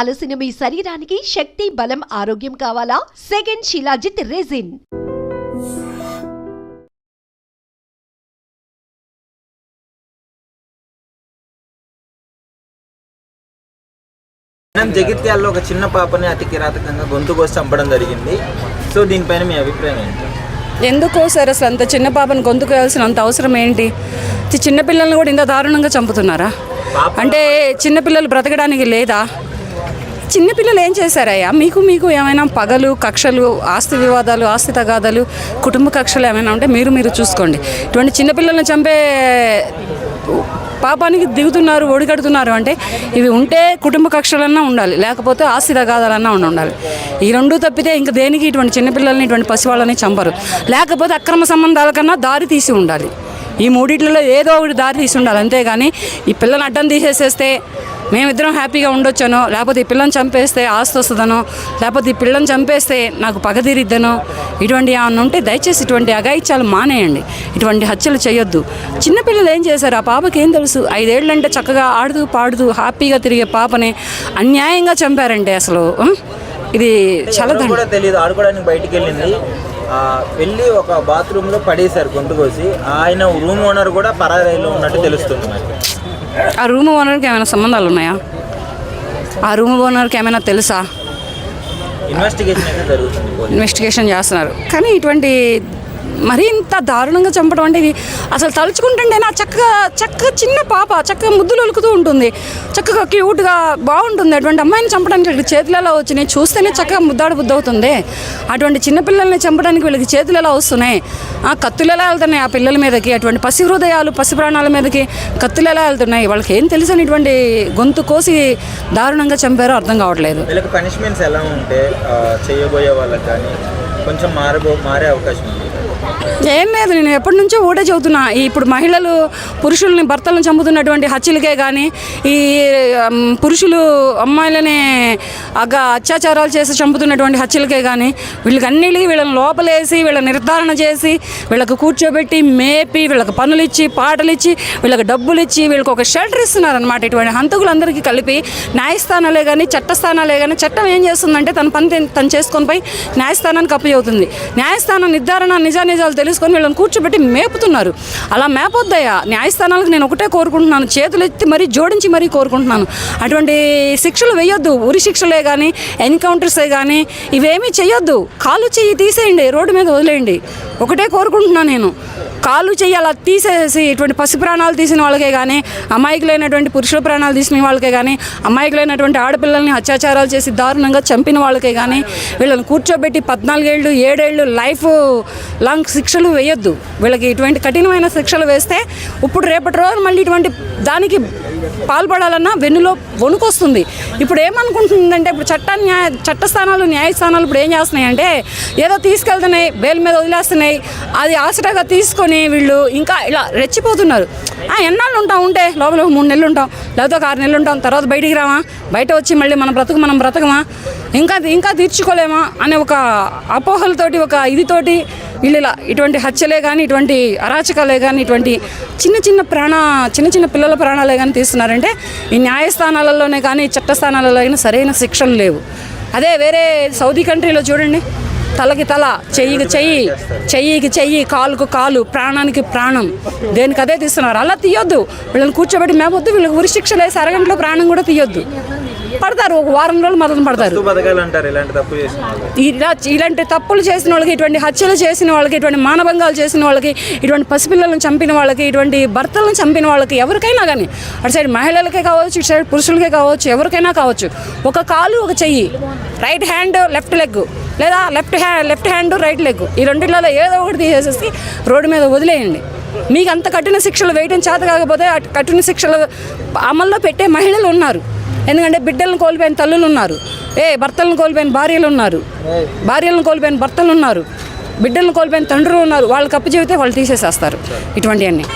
అలసిన మీ శరీరానికి శక్తి, బలం, ఆరోగ్యం కావాలా? Second shilajit resin. జగిత్యాలలో ఒక చిన్న పాపని అతి కిరాతకంగా గొంతు కోసి చంపడం జరిగింది. సో దీనిపైన మీ అభిప్రాయం ఏంటి? ఎందుకో సార్ అసలు అంత చిన్న పాపను గొంతు కోయాల్సిన అంత అవసరం ఏంటి? చిన్నపిల్లల్ని కూడా ఇంత దారుణంగా చంపుతున్నారా? అంటే చిన్నపిల్లలు బ్రతకడానికి లేదా? చిన్నపిల్లలు ఏం చేశారయ్యా? మీకు ఏమైనా పగలు, కక్షలు, ఆస్తి వివాదాలు, ఆస్తి తగాదాలు, కుటుంబ కక్షలు ఏమైనా ఉంటే మీరు చూసుకోండి. ఇటువంటి చిన్నపిల్లల్ని చంపే పాపానికి దిగుతున్నారు, ఒడిగడుతున్నారు అంటే ఇవి ఉంటే కుటుంబ కక్షలన్నా ఉండాలి, లేకపోతే ఆస్తి తగాదాలన్నా ఉండాలి. ఈ రెండూ తప్పితే ఇంకా దేనికి ఇటువంటి చిన్నపిల్లల్ని, ఇటువంటి పసివాళ్ళని చంపరు. లేకపోతే అక్రమ సంబంధాల కన్నా దారి తీసి ఉండాలి. ఈ మూడిట్లలో ఏదో ఒకటి దారి తీసి ఉండాలి. అంతేగాని ఈ పిల్లని అడ్డం తీసేసేస్తే మేమిద్దరం హ్యాపీగా ఉండొచ్చానో, లేకపోతే ఈ పిల్లని చంపేస్తే ఆస్తి వస్తుందనో, లేకపోతే ఈ పిల్లని చంపేస్తే నాకు పగ తీరిద్దనో, ఇటువంటి ఏమన్నా ఉంటే దయచేసి ఇటువంటి అఘాయిత్యాలు మానేయండి. ఇటువంటి హత్యలు చేయొద్దు. చిన్నపిల్లలు ఏం చేశారు? ఆ పాపకి ఏం తెలుసు? 5 ఏళ్ళంటే చక్కగా ఆడుతూ పాడుతూ హ్యాపీగా తిరిగే పాపని అన్యాయంగా చంపారంటే అసలు ఇది చాలా కూడా తెలియదు. ఆడుకోవడానికి బయటికి వెళ్ళి ఒక బాత్రూంలో పడేశారు గొంతు కోసి. ఆయన రూమ్ ఓనర్ కూడా పరారీలో ఉన్నట్టు తెలుస్తుంది. ఆ రూమ్ ఓనర్కి ఏమైనా సంబంధాలు ఉన్నాయా? ఆ రూమ్ ఓనర్కి ఏమైనా తెలుసా? ఇన్వెస్టిగేషన్ చేస్తున్నారు. కానీ ఇటువంటి మరీ ఇంత దారుణంగా చంపడం అంటే ఇది అసలు తలుచుకుంటుంటే నా చక్కగా చిన్న పాప చక్కగా ముద్దులు ఒలుకుతూ ఉంటుంది, చక్కగా క్యూట్గా బాగుంటుంది. అటువంటి అమ్మాయిని చంపడానికి చేతులు ఎలా వచ్చినాయి? చూస్తేనే చక్కగా ముద్దాడు బుద్ధి అవుతుంది. అటువంటి చిన్నపిల్లల్ని చంపడానికి వీళ్ళకి చేతులు ఎలా వస్తున్నాయి? కత్తులు ఎలా వెళ్తున్నాయి ఆ పిల్లల మీదకి? అటువంటి పసి హృదయాలు, పసి ప్రాణాల మీదకి కత్తులు ఎలా వెళ్తున్నాయి? వాళ్ళకి ఏం తెలుసు అని ఇటువంటి గొంతు కోసి దారుణంగా చంపారో అర్థం కావట్లేదు. వీళ్ళకి పనిష్మెంట్స్ ఎలా ఉంటే చేయబోయే వాళ్ళకి కానీ కొంచెం మారే అవకాశం ఉంది? ఏం లేదు, నేను ఎప్పటి నుంచో ఒకటే చెబుతున్నా. ఇప్పుడు మహిళలు పురుషుల్ని, భర్తలను చంపుతున్నటువంటి హత్యలకే కానీ, ఈ పురుషులు అమ్మాయిలని అత్యాచారాలు చేసి చంపుతున్నటువంటి హత్యలకే కానీ, వీళ్ళని లోపలేసి వీళ్ళని నిర్ధారణ చేసి వీళ్ళకి కూర్చోబెట్టి మేపి వీళ్ళకి పనులు ఇచ్చి, పాటలు ఇచ్చి, వీళ్ళకి డబ్బులు ఇచ్చి, వీళ్ళకి ఒక షెల్టర్ ఇస్తున్నారనమాట. ఇటువంటి హంతకులందరికీ కలిపి న్యాయస్థానాలే కానీ, చట్టస్థానాలే కానీ, చట్టం ఏం చేస్తుందంటే తన పని తను చేసుకొని పోయి న్యాయస్థానానికి అప్పచెబుతుంది. న్యాయస్థానం నిర్ధారణ నిజానిజాలు తెలుసుకొని వీళ్ళని కూర్చోబెట్టి మేపుతున్నారు. అలా మేపొద్దయ్యా. న్యాయస్థానాలకు నేను ఒకటే కోరుకుంటున్నాను, చేతులు ఎత్తి మరీ జోడించి మరీ కోరుకుంటున్నాను, అటువంటి శిక్షలు వేయొద్దు. ఉరి శిక్షలే కానీ, ఎన్కౌంటర్సే కానీ ఇవేమీ చేయొద్దు. కాలు చెయ్యి తీసేయండి, రోడ్డు మీద వదిలేయండి. ఒకటే కోరుకుంటున్నాను నేను. కాలు చెయ్యి అలా తీసేసి ఇటువంటి పసి ప్రాణాలు తీసిన వాళ్ళకే కానీ, అమాయకులైనటువంటి పురుషుల ప్రాణాలు తీసిన వాళ్ళకే కానీ, అమాయకులైనటువంటి ఆడపిల్లల్ని అత్యాచారాలు చేసి దారుణంగా చంపిన వాళ్ళకే కానీ వీళ్ళని కూర్చోబెట్టి 14 ఏళ్ళు 7 ఏళ్ళు లైఫ్ లాంగ్ శిక్షలు వేయొద్దు. వీళ్ళకి ఇటువంటి కఠినమైన శిక్షలు వేస్తే ఇప్పుడు రేపటి రోజు మళ్ళీ ఇటువంటి దానికి పాల్పడాలన్నా వెన్నులో వణుకొస్తుంది. ఇప్పుడు ఏమనుకుంటుందంటే, ఇప్పుడు చట్టస్థానాలు, న్యాయస్థానాలు ఇప్పుడు ఏం చేస్తున్నాయంటే ఏదో తీసుకెళ్తున్నాయి, బెయిల్ మీద వదిలేస్తున్నాయి, అది ఆసరాగా తీసుకొని వీళ్ళు ఇంకా ఇలా రెచ్చిపోతున్నారు. ఎన్నాళ్ళు ఉంటాం? ఉంటే లోపల 3 నెలలు ఉంటాం, లేకపోతే ఒక 6 నెలలు ఉంటాం, తర్వాత బయటికి రామా? బయట వచ్చి మళ్ళీ మనం బ్రతకమా? ఇంకా తీర్చుకోలేమా అనే ఒక అపోహలతోటి, ఒక ఇదితోటి వీళ్ళు ఇలా ఇటువంటి హత్యలే కానీ, ఇటువంటి అరాచకాలే కానీ, ఇటువంటి చిన్న పిల్లల ప్రాణాలే కానీ తీస్తున్నారంటే ఈ న్యాయస్థానాలలోనే కానీ, చట్టస్థానాలలో అయినా సరైన శిక్షలు లేవు. అదే వేరే సౌదీ కంట్రీలో చూడండి, తలకి తల, చెయ్యికి చెయ్యి, కాలుకు కాలు, ప్రాణానికి ప్రాణం, దేనికి అదే తీస్తున్నారు. అలా తీయొద్దు. వీళ్ళని కూర్చోబెట్టి మేపొద్దు. వీళ్ళకి ఉరి శిక్షలు వేసి అరగంటలో ప్రాణం కూడా తీయొద్దు. పడతారు, ఒక వారం రోజులు మొదలు పడతారు. ఇలాంటి తప్పులు చేసిన వాళ్ళకి, ఇటువంటి హత్యలు చేసిన వాళ్ళకి, ఇటువంటి మానభంగాలు చేసిన వాళ్ళకి, ఇటువంటి పసిపిల్లలను చంపిన వాళ్ళకి, ఇటువంటి భర్తలను చంపిన వాళ్ళకి, ఎవరికైనా కానీ, అటు సైడ్ మహిళలకే కావచ్చు, ఇటు సైడ్ పురుషులకే కావచ్చు, ఎవరికైనా కావచ్చు, ఒక కాలు ఒక చెయ్యి, రైట్ హ్యాండ్ లెఫ్ట్ లెగ్, లేదా లెఫ్ట్ హ్యాండ్ రైట్ లెగ్, ఈ రెండిళ్ళలో ఏదో ఒకటి తీసేసి రోడ్డు మీద వదిలేయండి. మీకు అంత కఠిన శిక్షలు వేయడం చేత కాకపోతే కఠిన శిక్షలు అమల్లో పెట్టే మహిళలు ఉన్నారు. ఎందుకంటే బిడ్డలను కోల్పోయిన తల్లులు ఉన్నారు, భర్తలను కోల్పోయిన భార్యలు ఉన్నారు, భార్యలను కోల్పోయిన భర్తలు ఉన్నారు, బిడ్డలను కోల్పోయిన తండ్రులు ఉన్నారు. వాళ్ళకి అప్పు చెబితే వాళ్ళు తీసేసేస్తారు ఇటువంటివన్నీ.